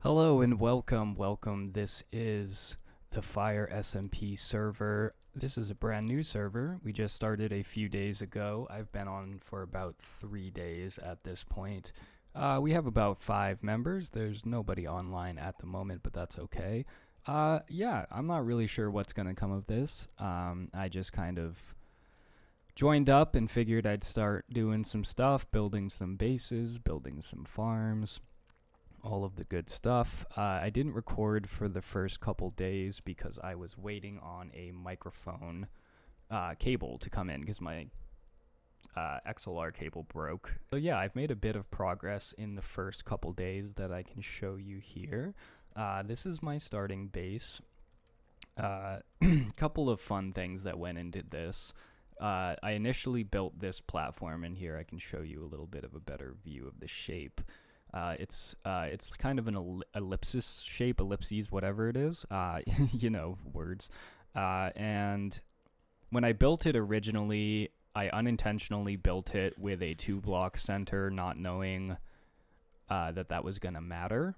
Hello and welcome. This is the Fire SMP server. This is a brand new server. We just started a few days ago. I've been on for about 3 days at this point. We have about 5 members. There's nobody online at the moment, but that's okay. Yeah, I'm not really sure what's going to come of this. I just kind of joined up and figured I'd start doing some stuff, building some bases, building some farms, all of the good stuff. I didn't record for the first couple days because I was waiting on a microphone cable to come in because my XLR cable broke. So yeah, I've made a bit of progress in the first couple days that I can show you here. This is my starting base. Couple of fun things that went into this. I initially built this platform, and here I can show you a little bit of a better view of the shape. It's kind of an ellipsis shape, ellipses, whatever it is. You know, words. And when I built it originally, I unintentionally built it with a 2-block center, not knowing that was going to matter.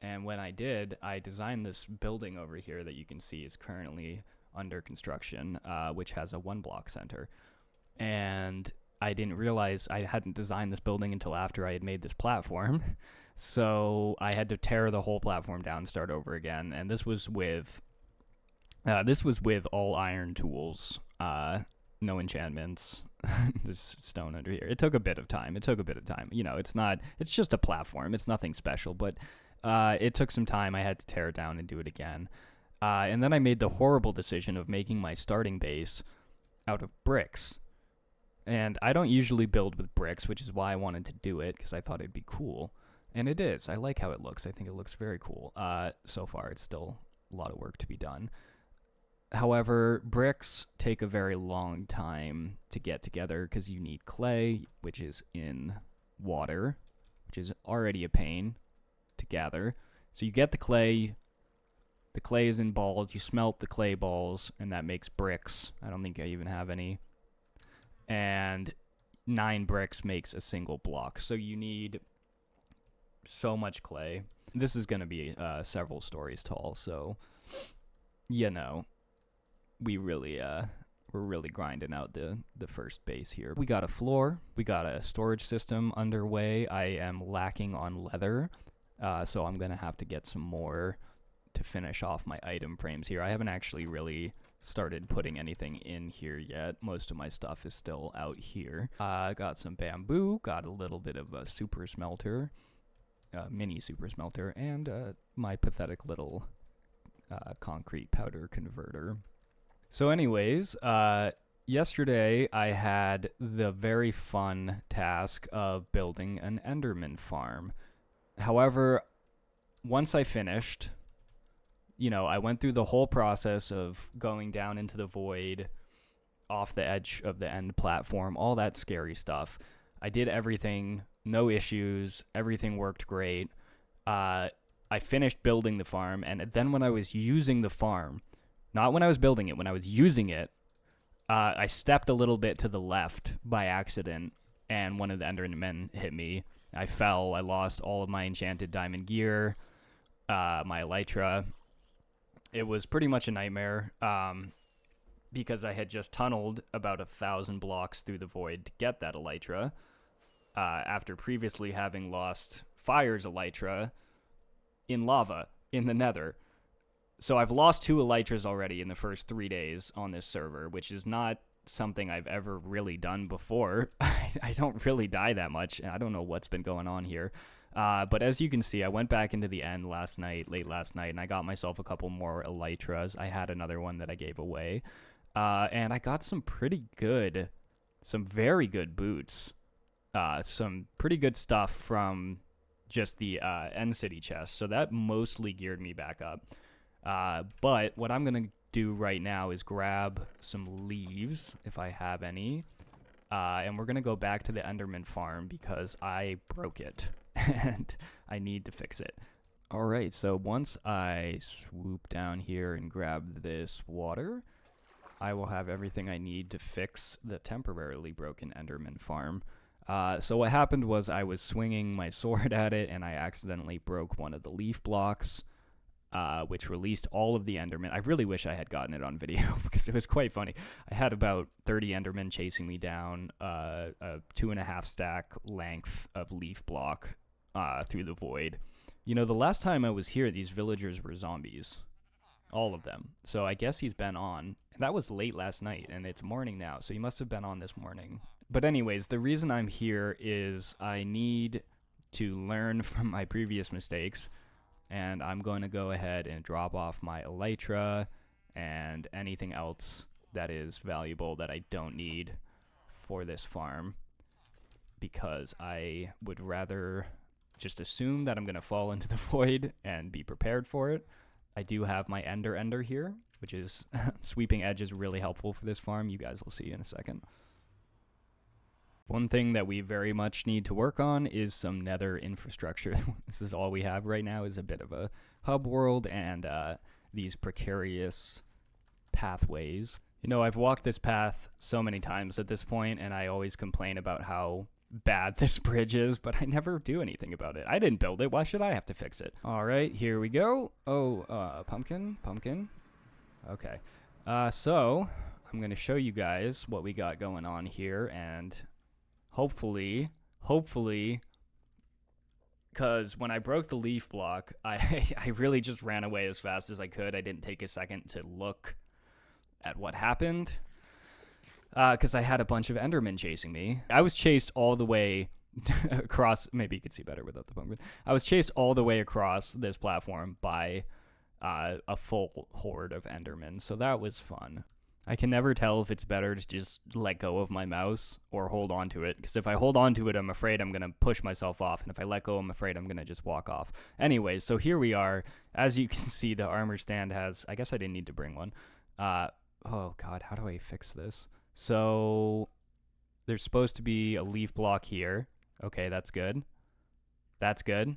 And when I did, I designed this building over here that you can see is currently under construction, which has a 1-block center. And I didn't realize I hadn't designed this building until after I had made this platform. So I had to tear the whole platform down and start over again. And this was with all iron tools, no enchantments. This stone under here. It took a bit of time. You know, it's just a platform. It's nothing special, but it took some time. I had to tear it down and do it again. And then I made the horrible decision of making my starting base out of bricks. And I don't usually build with bricks, which is why I wanted to do it, because I thought it'd be cool. And it is. I like how it looks. I think it looks very cool. So far, it's still a lot of work to be done. However, bricks take a very long time to get together because you need clay, which is in water, which is already a pain to gather. So you get the clay. The clay is in balls. You smelt the clay balls, and that makes bricks. I don't think I even have any. And 9 bricks makes a single block. So you need so much clay. This is going to be several stories tall. So, you know, we're really grinding out the first base here. We got a floor. We got a storage system underway. I am lacking on leather. So I'm going to have to get some more to finish off my item frames here. I haven't actually really started putting anything in here yet. Most of my stuff is still out here. Got some bamboo, got a little bit of a super smelter, mini super smelter, and my pathetic little concrete powder converter. So anyways, yesterday I had the very fun task of building an Enderman farm. However, once I finished, you know, I went through the whole process of going down into the void, off the edge of the end platform, all that scary stuff. I did everything, no issues, everything worked great. I finished building the farm, and then when I was using the farm, not when I was building it, when I was using it, I stepped a little bit to the left by accident, and one of the Endermen hit me. I fell, I lost all of my enchanted diamond gear, my elytra. It was pretty much a nightmare because I had just tunneled about 1,000 blocks through the void to get that elytra after previously having lost Fire's elytra in lava in the nether. So I've lost 2 elytras already in the first 3 days on this server, which is not something I've ever really done before. I don't really die that much. I don't know what's been going on here. But as you can see, I went back into the end late last night, and I got myself a couple more elytras. I had another one that I gave away. And I got some very good boots. Some pretty good stuff from just the End City chest. So that mostly geared me back up. But what I'm going to do right now is grab some leaves, if I have any. And we're going to go back to the Enderman farm because I broke it. And I need to fix it. All right, so once I swoop down here and grab this water, I will have everything I need to fix the temporarily broken Enderman farm. So what happened was I was swinging my sword at it, and I accidentally broke one of the leaf blocks, which released all of the Endermen. I really wish I had gotten it on video because it was quite funny. I had about 30 Endermen chasing me down a 2.5 stack length of leaf block through the void. You know, the last time I was here, these villagers were zombies. All of them. So I guess he's been on. That was late last night, and it's morning now, so he must have been on this morning. But anyways, the reason I'm here is I need to learn from my previous mistakes, and I'm going to go ahead and drop off my elytra and anything else that is valuable that I don't need for this farm, because I would rather just assume that I'm going to fall into the void and be prepared for it. I do have my ender here, which is sweeping edge is really helpful for this farm. You guys will see in a second. One thing that we very much need to work on is some nether infrastructure. This is all we have right now, is a bit of a hub world and these precarious pathways. You know, I've walked this path so many times at this point, and I always complain about how bad this bridge is, but I never do anything about it. I didn't build it. Why should I have to fix it? All right, here we go. Oh, pumpkin. Okay. So I'm going to show you guys what we got going on here, and hopefully, because when I broke the leaf block, I really just ran away as fast as I could. I didn't take a second to look at what happened, because I had a bunch of Endermen chasing me. I was chased all the way across. Maybe you could see better without the pumpkin. I was chased all the way across this platform by a full horde of Endermen, so that was fun. I can never tell if it's better to just let go of my mouse or hold on to it, because if I hold on to it, I'm afraid I'm going to push myself off, and if I let go, I'm afraid I'm going to just walk off. Anyways, so here we are. As you can see, the armor stand has, I guess I didn't need to bring one. Oh god, how do I fix this? So there's supposed to be a leaf block here. Okay, that's good. That's good.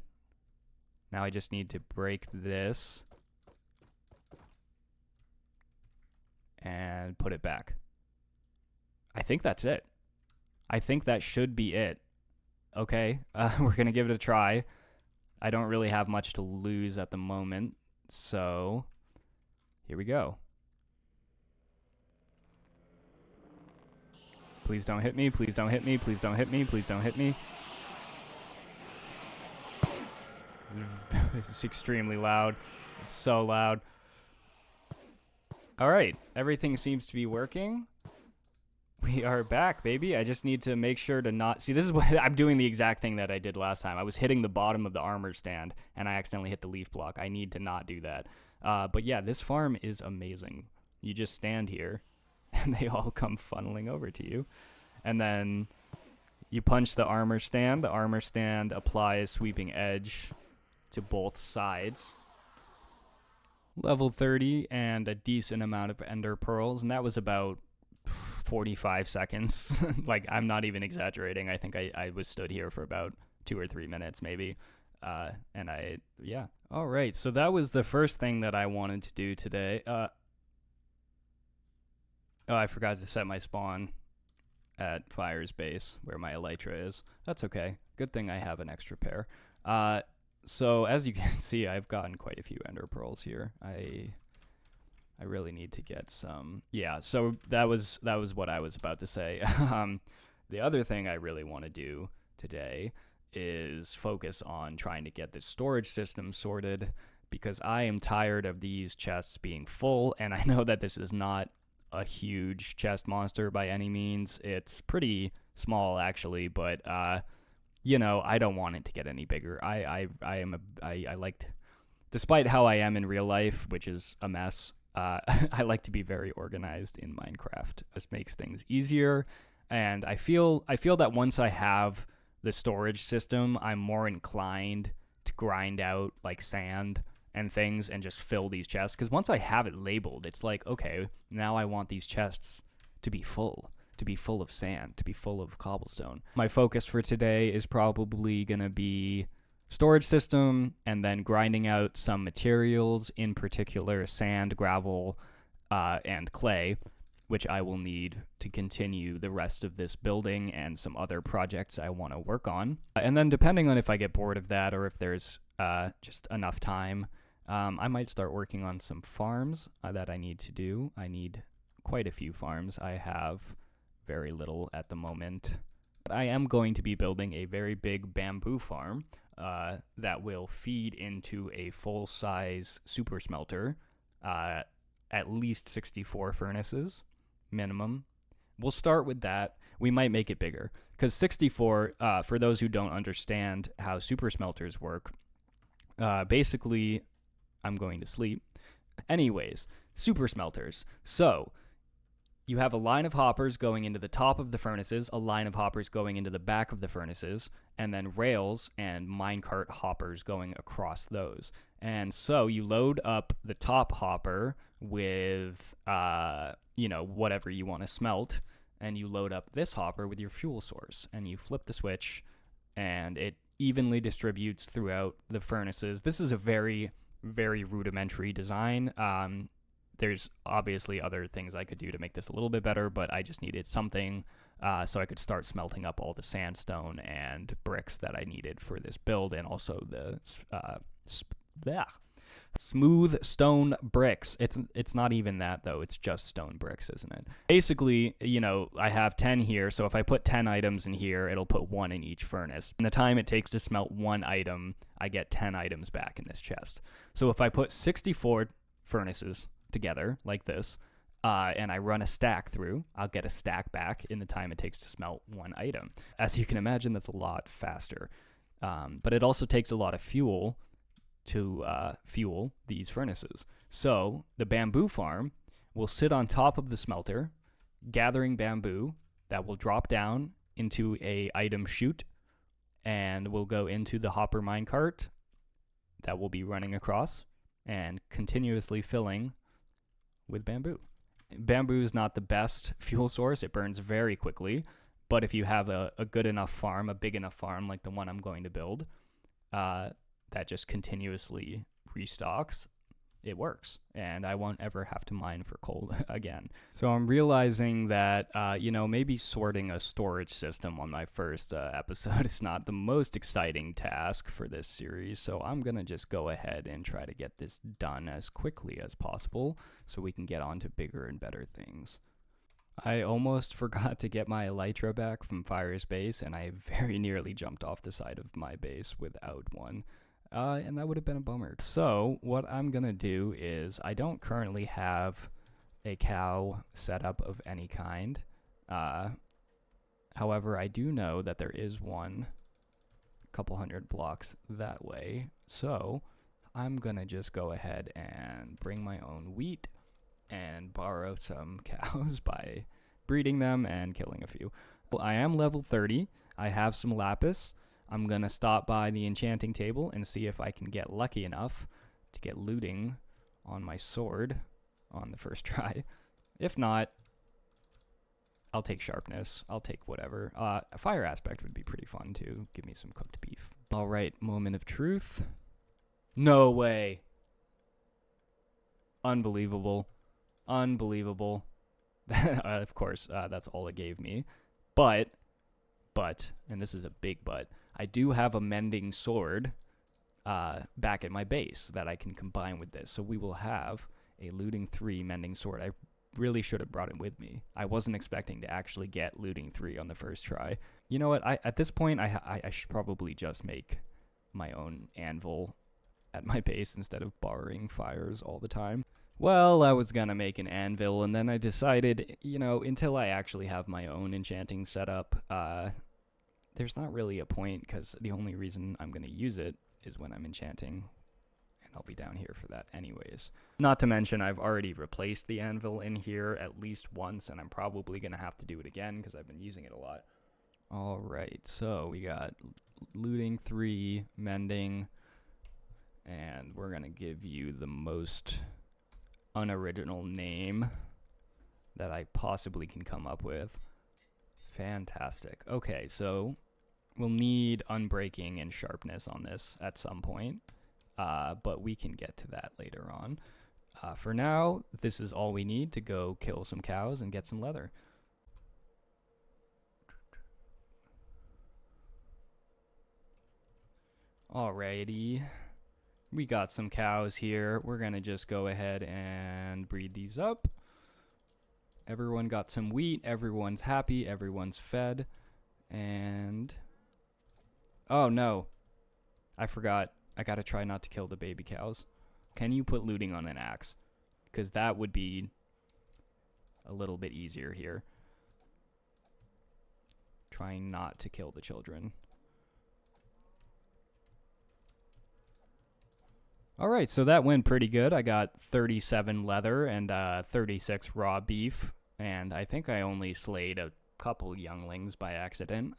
Now I just need to break this and put it back. I think that's it. I think that should be it. Okay, we're going to give it a try. I don't really have much to lose at the moment, so here we go. Please don't hit me, please don't hit me, please don't hit me, please don't hit me. This is extremely loud. It's so loud. Alright, everything seems to be working. We are back, baby. I just need to make sure to not... See, this is what... I'm doing the exact thing that I did last time. I was hitting the bottom of the armor stand, and I accidentally hit the leaf block. I need to not do that. But yeah, this farm is amazing. You just stand here, and they all come funneling over to you. And then you punch the armor stand. The armor stand applies sweeping edge to both sides. Level 30 and a decent amount of ender pearls, and that was about 45 seconds. Like, I'm not even exaggerating. I think I was stood here for about 2 or 3 minutes maybe. And yeah. All right, so that was the first thing that I wanted to do today. Oh, I forgot to set my spawn at Fire's base, where my elytra is. That's okay. Good thing I have an extra pair. So as you can see, I've gotten quite a few ender pearls here. I really need to get some. Yeah, so that was what I was about to say. The other thing I really want to do today is focus on trying to get the storage system sorted, because I am tired of these chests being full, and I know that this is not a huge chest monster by any means. It's pretty small actually, but you know, I don't want it to get any bigger. I liked, despite how I am in real life, which is a mess, I like to be very organized in Minecraft. This makes things easier, and I feel that once I have the storage system, I'm more inclined to grind out like sand and things and just fill these chests, because once I have it labeled, it's like, okay, now I want these chests to be full of sand, to be full of cobblestone. My focus for today is probably going to be storage system, and then grinding out some materials, in particular sand, gravel, and clay, which I will need to continue the rest of this building and some other projects I want to work on. And then depending on if I get bored of that or if there's just enough time, I might start working on some farms that I need to do. I need quite a few farms. I have very little at the moment. But I am going to be building a very big bamboo farm that will feed into a full-size super smelter, at least 64 furnaces minimum. We'll start with that. We might make it bigger because 64, for those who don't understand how super smelters work, basically, I'm going to sleep. Anyways, super smelters. So you have a line of hoppers going into the top of the furnaces, a line of hoppers going into the back of the furnaces, and then rails and minecart hoppers going across those. And so you load up the top hopper with, whatever you want to smelt, and you load up this hopper with your fuel source, and you flip the switch, and it evenly distributes throughout the furnaces. This is a very, very rudimentary design. There's obviously other things I could do to make this a little bit better, but I just needed something so I could start smelting up all the sandstone and bricks that I needed for this build, and also the smooth stone bricks. It's not even that, though. It's just stone bricks, isn't it? Basically, I have 10 here, so if I put 10 items in here, it'll put 1 in each furnace. And the time it takes to smelt 1 item, I get 10 items back in this chest. So if I put 64 furnaces together like this, and I run a stack through, I'll get a stack back in the time it takes to smelt 1 item. As you can imagine, that's a lot faster. But it also takes a lot of fuel to fuel these furnaces. So the bamboo farm will sit on top of the smelter, gathering bamboo that will drop down into a item chute and will go into the hopper minecart that will be running across and continuously filling with bamboo. Bamboo is not the best fuel source. It burns very quickly, but if you have a good enough farm, a big enough farm like the one I'm going to build, that just continuously restocks, it works, and I won't ever have to mine for coal again. So I'm realizing that, maybe sorting a storage system on my first episode is not the most exciting task for this series, so I'm going to just go ahead and try to get this done as quickly as possible so we can get on to bigger and better things. I almost forgot to get my elytra back from Fire's base, and I very nearly jumped off the side of my base without one. And that would have been a bummer. So what I'm going to do is I don't currently have a cow setup of any kind. However, I do know that there is one a couple hundred blocks that way. So I'm going to just go ahead and bring my own wheat and borrow some cows by breeding them and killing a few. Well, I am level 30. I have some lapis. I'm going to stop by the enchanting table and see if I can get lucky enough to get looting on my sword on the first try. If not, I'll take sharpness. I'll take whatever. A fire aspect would be pretty fun, too. Give me some cooked beef. All right, moment of truth. No way. Unbelievable. Unbelievable. Of course, that's all it gave me. But, and this is a big but, I do have a mending sword back at my base that I can combine with this. So we will have a looting 3 mending sword. I really should have brought it with me. I wasn't expecting to actually get looting 3 on the first try. You know what? At this point, I should probably just make my own anvil at my base instead of borrowing Fire's all the time. Well, I was gonna make an anvil, and then I decided, until I actually have my own enchanting setup, there's not really a point, because the only reason I'm gonna use it is when I'm enchanting, and I'll be down here for that anyways. Not to mention, I've already replaced the anvil in here at least once, and I'm probably gonna have to do it again, because I've been using it a lot. Alright, so we got looting 3, mending, and we're gonna give you the most unoriginal name that I possibly can come up with. Fantastic. Okay, so we'll need unbreaking and sharpness on this at some point, but we can get to that later on. For now, this is all we need to go kill some cows and get some leather. Alrighty. We got some cows here. We're going to just go ahead and breed these up. Everyone got some wheat. Everyone's happy. Everyone's fed. And... oh, no. I forgot. I got to try not to kill the baby cows. Can you put looting on an axe? Because that would be a little bit easier here. Trying not to kill the children. Alright, so that went pretty good. I got 37 leather and 36 raw beef. And I think I only slayed a couple younglings by accident.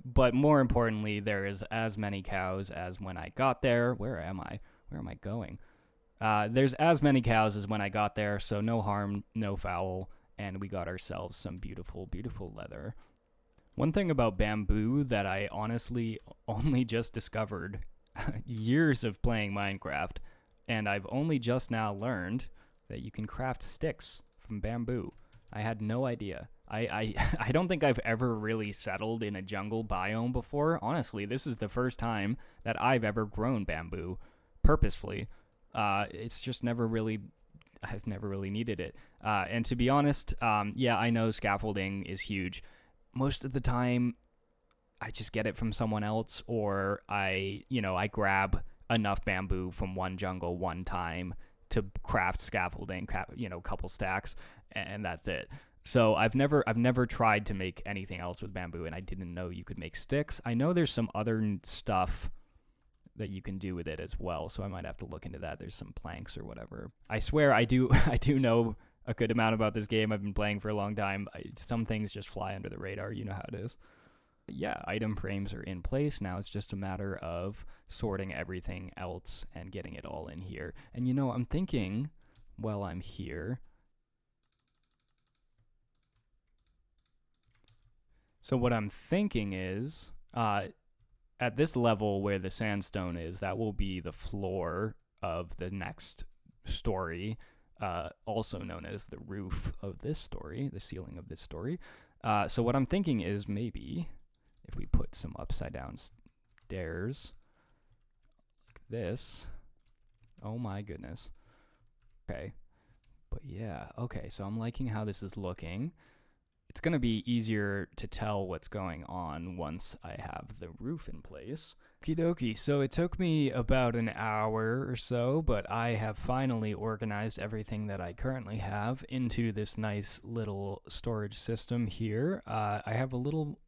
But more importantly, there is as many cows as when I got there. Where am I? Where am I going? There's as many cows as when I got there, so no harm, no foul, and we got ourselves some beautiful, beautiful leather. One thing about bamboo that I honestly only just discovered years of playing Minecraft, and I've only just now learned that you can craft sticks from bamboo. I had no idea. I don't think I've ever really settled in a jungle biome before. Honestly, this is the first time that I've ever grown bamboo purposefully. It's just never really, I've never really needed it. And to be honest, yeah, I know scaffolding is huge. Most of the time, I just get it from someone else, or I grab enough bamboo from one jungle one time to craft scaffolding, a couple stacks, and that's it. So I've never tried to make anything else with bamboo, and I didn't know you could make sticks. I know there's some other stuff that you can do with it as well, so I might have to look into that. There's some planks or whatever. I swear I do know a good amount about this game. I've been playing for a long time. Some things just fly under the radar. You know how it is. But yeah, item frames are in place. Now it's just a matter of sorting everything else and getting it all in here. And I'm thinking, while I'm here... so what I'm thinking is... at this level where the sandstone is, that will be the floor of the next story, also known as the roof of this story, the ceiling of this story. So what I'm thinking is maybe if we put some upside down stairs like this. Oh my goodness. Okay. But yeah, okay, so I'm liking how this is looking. It's going to be easier to tell what's going on once I have the roof in place. Okie dokie, so it took me about an hour or so, but I have finally organized everything that I currently have into this nice little storage system here. I have a little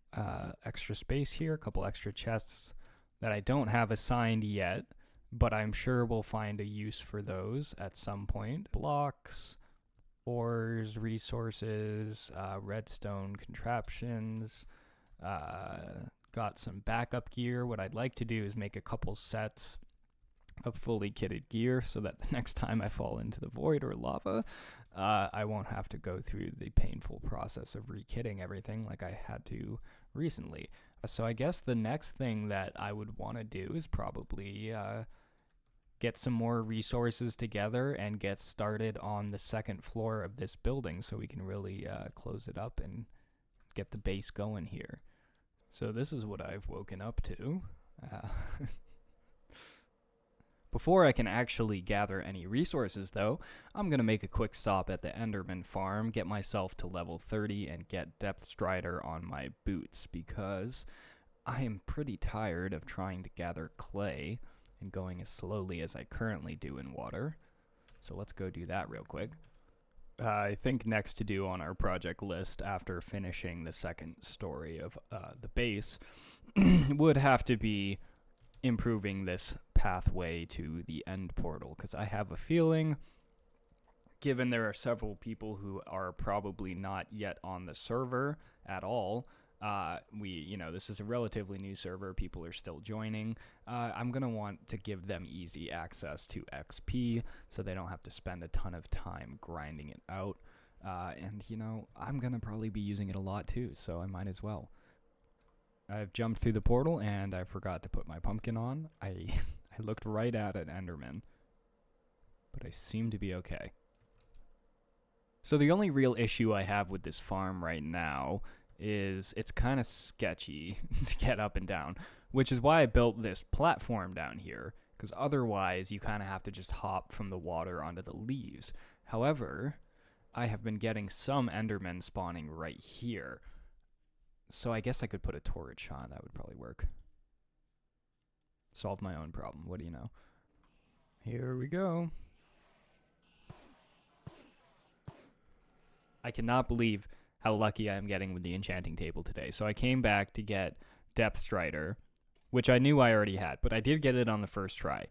extra space here, a couple extra chests that I don't have assigned yet, but I'm sure we'll find a use for those at some point. Blocks... ores, resources, redstone contraptions, got some backup gear. What I'd like to do is make a couple sets of fully kitted gear so that the next time I fall into the void or lava, I won't have to go through the painful process of re-kitting everything like I had to recently. So I guess the next thing that I would want to do is probably... get some more resources together and get started on the second floor of this building so we can really close it up and get the base going here. So this is what I've woken up to. Before I can actually gather any resources, though, I'm going to make a quick stop at the Enderman farm, get myself to level 30, and get Depth Strider on my boots, because I am pretty tired of trying to gather clay and going as slowly as I currently do in water. So let's go do that real quick. I think next to do on our project list after finishing the second story of the base would have to be improving this pathway to the end portal, because I have a feeling, given there are several people who are probably not yet on the server at all, this is a relatively new server, people are still joining. I'm going to want to give them easy access to XP so they don't have to spend a ton of time grinding it out. And I'm going to probably be using it a lot too, so I might as well. I've jumped through the portal and I forgot to put my pumpkin on. I looked right at an Enderman, but but I seem to be okay. So the only real issue I have with this farm right now is it's kind of sketchy to get up and down, which is why I built this platform down here, because otherwise you kind of have to just hop from the water onto the leaves. However, I have been getting some Endermen spawning right here, so I guess I could put a torch on. That would probably work. Solve my own problem. What do you know? Here we go. I cannot believe how lucky I am getting with the enchanting table today. So I came back to get Depth Strider, which I knew I already had, but I did get it on the first try.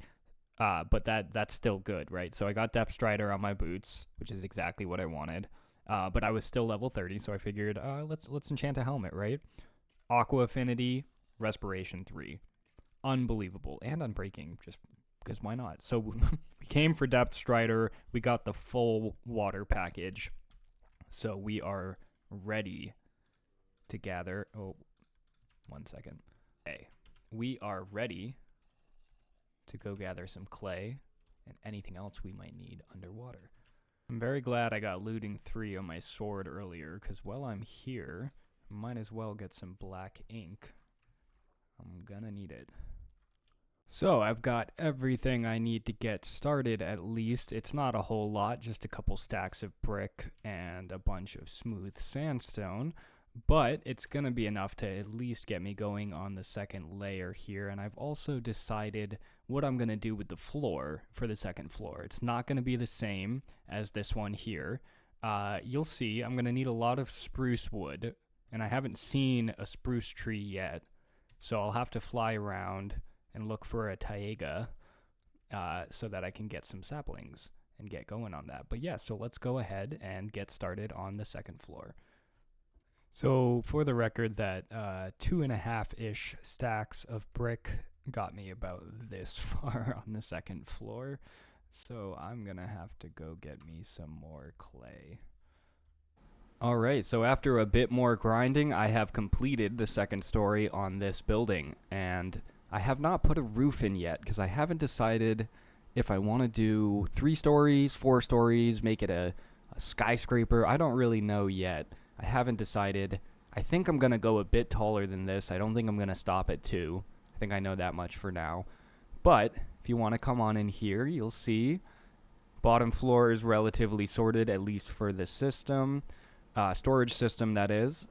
But that's still good, right? So I got Depth Strider on my boots, which is exactly what I wanted. But I was still level 30, so I figured let's enchant a helmet, right? Aqua Affinity, Respiration 3. Unbelievable. And Unbreaking, just because why not? So we came for Depth Strider. We got the full water package. So we are ready to gather. Oh, 1 second. Okay. We are ready to go gather some clay and anything else we might need underwater. I'm very glad I got looting 3 on my sword earlier, because while I'm here, I might as well get some black ink. I'm gonna need it. So I've got everything I need to get started, at least. It's not a whole lot, just a couple stacks of brick and a bunch of smooth sandstone, but it's going to be enough to at least get me going on the second layer here. And I've also decided what I'm going to do with the floor for the second floor. It's not going to be the same as this one here. You'll see I'm going to need a lot of spruce wood, and I haven't seen a spruce tree yet, so I'll have to fly around and look for a taiga so that I can get some saplings and get going on that. But yeah, so let's go ahead and get started on the second floor. So for the record, that 2.5-ish stacks of brick got me about this far on the second floor. So I'm gonna have to go get me some more clay. Alright, so after a bit more grinding, I have completed the second story on this building, and I have not put a roof in yet because I haven't decided if I want to do 3 stories, 4 stories, make it a skyscraper. I don't really know yet. I haven't decided. I think I'm going to go a bit taller than this. I don't think I'm going to stop at 2. I think I know that much for now. But if you want to come on in here, you'll see bottom floor is relatively sorted, at least for the system. Storage system, that is.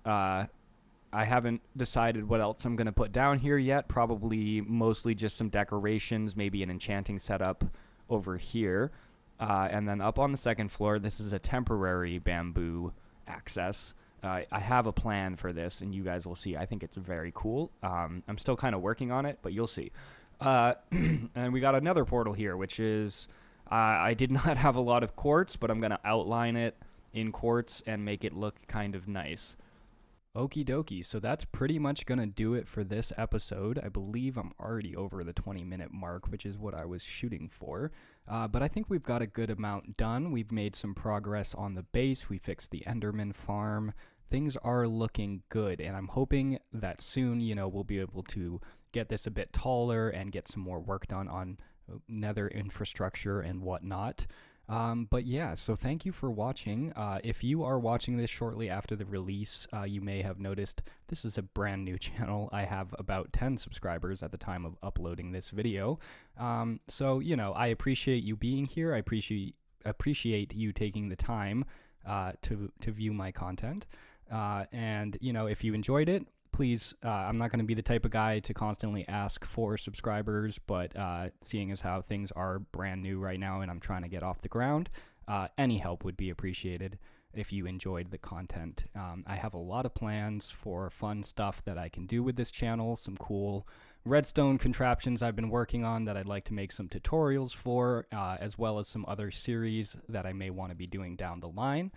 I haven't decided what else I'm going to put down here yet. Probably mostly just some decorations, maybe an enchanting setup over here. And then up on the second floor, this is a temporary bamboo access. I have a plan for this, and you guys will see. I think it's very cool. I'm still kind of working on it, but you'll see. And we got another portal here, which is I did not have a lot of quartz, but I'm going to outline it in quartz and make it look kind of nice. Okie dokie, so that's pretty much going to do it for this episode. I believe I'm already over the 20-minute mark, which is what I was shooting for. But I think we've got a good amount done. We've made some progress on the base. We fixed the Enderman farm. Things are looking good, and I'm hoping that soon, we'll be able to get this a bit taller and get some more work done on nether infrastructure and whatnot. But yeah, so thank you for watching. If you are watching this shortly after the release, you may have noticed this is a brand new channel. I have about 10 subscribers at the time of uploading this video. So, I appreciate you being here. I appreciate you taking the time to view my content. And, if you enjoyed it, please, I'm not going to be the type of guy to constantly ask for subscribers, but seeing as how things are brand new right now and I'm trying to get off the ground, any help would be appreciated if you enjoyed the content. I have a lot of plans for fun stuff that I can do with this channel, some cool redstone contraptions I've been working on that I'd like to make some tutorials for, as well as some other series that I may want to be doing down the line.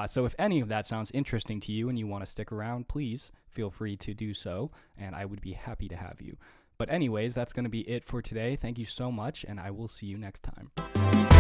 So if any of that sounds interesting to you and you want to stick around, please feel free to do so, and I would be happy to have you. But anyways, that's going to be it for today. Thank you so much, and I will see you next time.